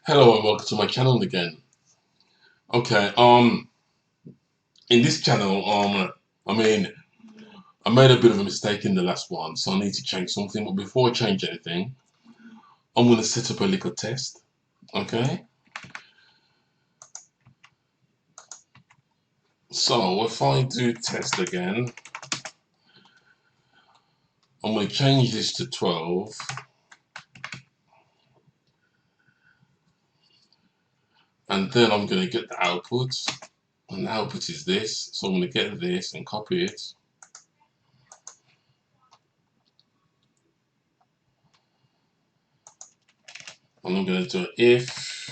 Hello and welcome to my channel again. Okay, in this channel, I made a bit of a mistake in the last one, so I need to change something. But before I change anything, I'm going to set up a little test. Okay, so if I do test again, I'm going to change this to 12, and then I'm going to get the output, and the output is this. So I'm going to get this and copy it, and I'm going to do if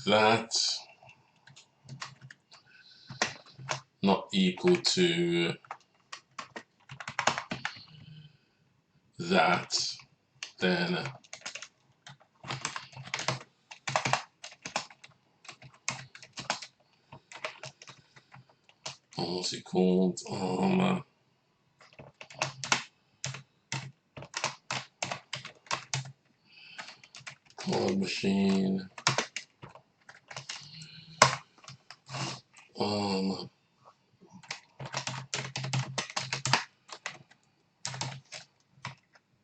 that not equal to that, then what's it called? Card machine.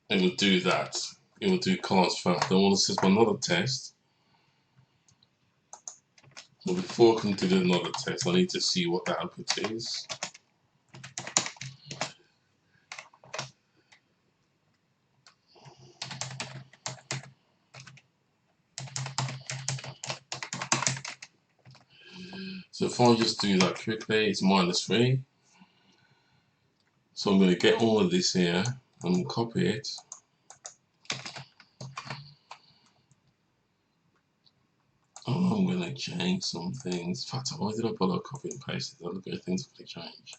It will do that. It will do cards first. I want to set another test. But before I can do another test, I need to see what the output is. So if I just do that quickly, it's -3. So I'm going to get all of this here and copy it. I'm going to change some things. In fact, why did I bother copy and paste it? Look at things going to change.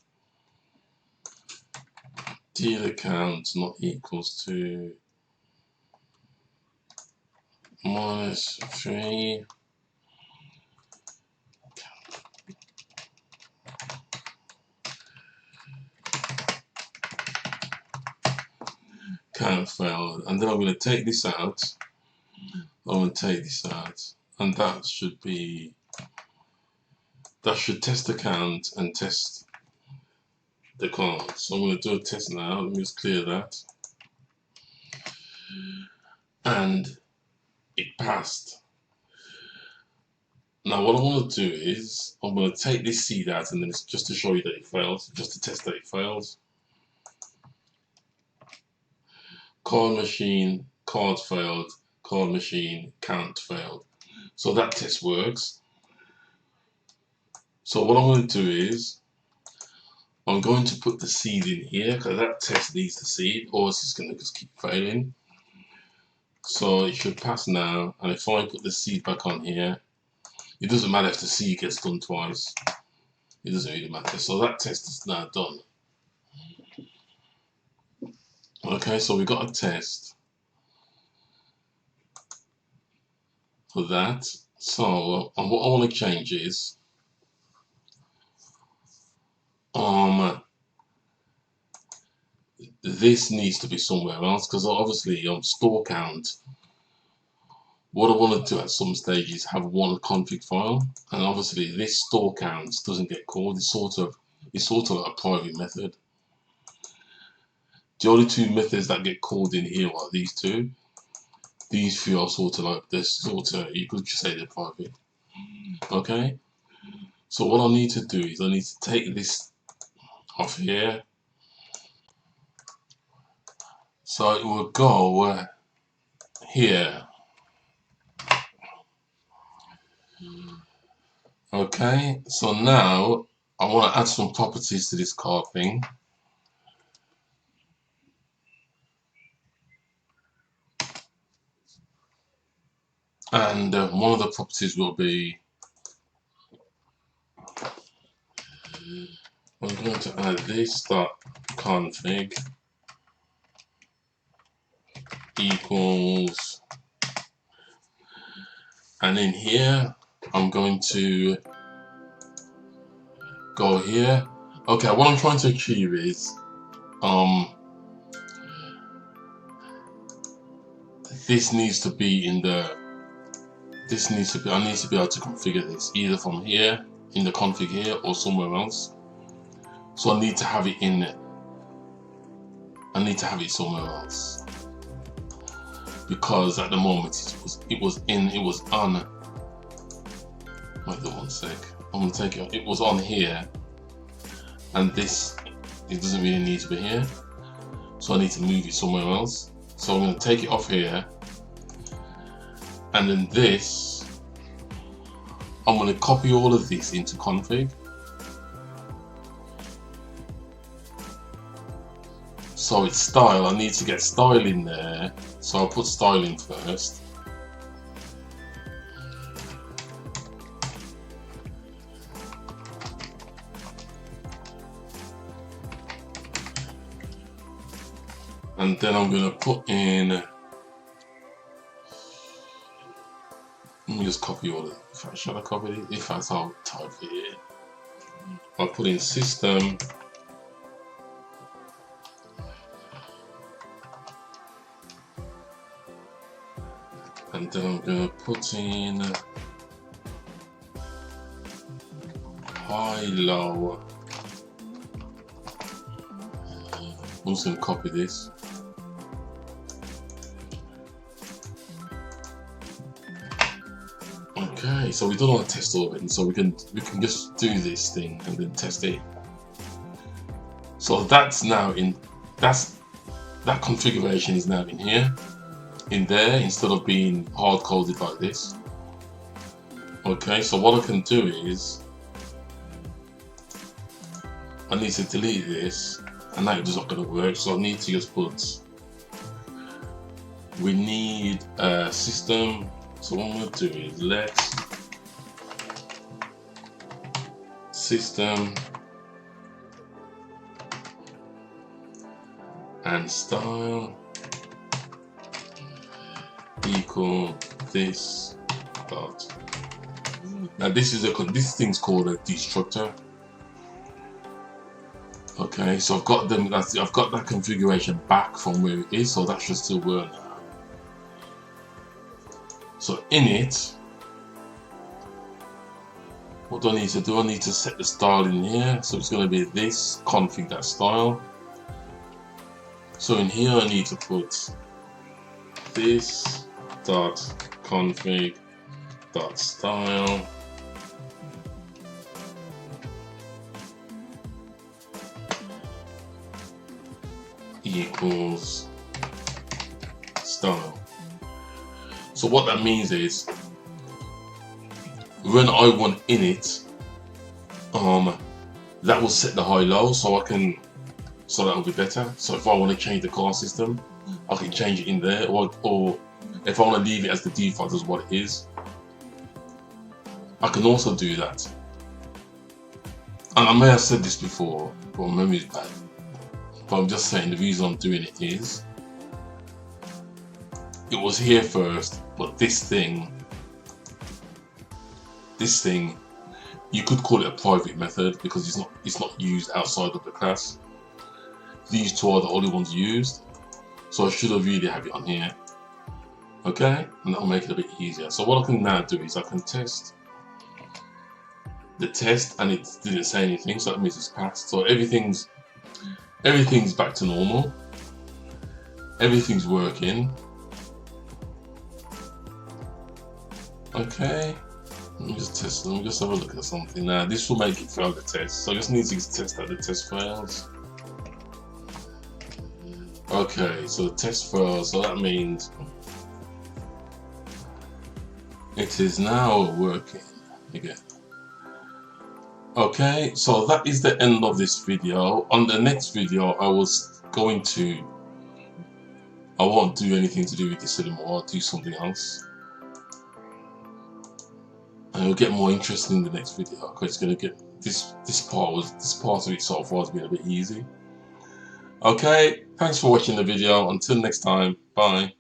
Dealer count not equals to -3. Count failed, and then I'm going to take this out. I'm going to take this out, and that should test the count and test the card. So I'm going to do a test now. Let me just clear that, and it passed. Now what I want to do is I'm going to take this seed out, and then it's just to show you that it fails, just to test that it fails. Card machine, card failed, card machine, count failed. So that test works. So what I'm going to do is I'm going to put the seed in here because that test needs the seed, or it's just going to just keep failing. So it should pass now, and if I put the seed back on here, it doesn't matter if the seed gets done twice. It doesn't really matter. So that test is now done. Okay, so we got a test for that. So what I want to change is this needs to be somewhere else because obviously store count. What I want to do at some stage is have one config file, and obviously this store counts doesn't get called. It's sort of a private method. The only two methods that get called in here are these two. These few are sort of like you could just say they're private. Okay. So what I need to do is I need to take this off here. So it will go here. Okay. So now I want to add some properties to this card thing. And one of the properties will be, I'm going to add this config equals, and in here I'm going to go here. Okay, what I'm trying to achieve is this needs to be in the, I need to be able to configure this either from here in the config here or somewhere else. So I need to have it in it. I need to have it somewhere else, because at the moment it was on. Wait 1 sec. I'm gonna take it. It was on here, and this, it doesn't really need to be here. So I need to move it somewhere else. So I'm gonna take it off here, and then this, I'm gonna copy all of this into config. So it's style, I need to get style in there, so I'll put style in first. And then I'm going to put in, let me just copy all of it. Shall I copy it? If I type it, I'll put in system. And then I'm going to put in high, low. I'm just going to copy this. Okay, so we don't want to test all of it, so we can just do this thing and then test it. So that's now in, that configuration is now in here. In there, instead of being hard coded like this. Okay, so what I can do is I need to delete this, and that is not going to work, so I need to just put, we need a system. So what I'm going to do is let system and style equal this dot. Now this thing's called a destructor. Okay, so I've got that configuration back from where it is, so that should still work now. So in it, what do I need to do? I need to set the style in here, so it's going to be this config that style. So in here I need to put this dot config dot style equals style. So what that means is when I want init, that will set the high low, so that will be better. So if I want to change the color system, I can change it in there, or if I want to leave it as the default as what it is, I can also do that. And I may have said this before, but my memory is bad. But I'm just saying the reason I'm doing it is, it was here first, but this thing, you could call it a private method because it's not used outside of the class. These two are the only ones used, so I should have really have it on here. Okay, and that'll make it a bit easier. So what I can now do is I can test the test, and it didn't say anything, so that means it's passed. So everything's back to normal. Everything's working. Okay, let me just test. Let me just have a look at something now. This will make it fail the test, so I just need to test that the test fails. Okay, so the test fails, so that means it is now working again. Okay, so that is the end of this video. On the next video, I won't do anything to do with this anymore. I'll do something else. And it'll get more interesting in the next video, because it's gonna get this part of it so far has been a bit easy. Okay, thanks for watching the video. Until next time, bye.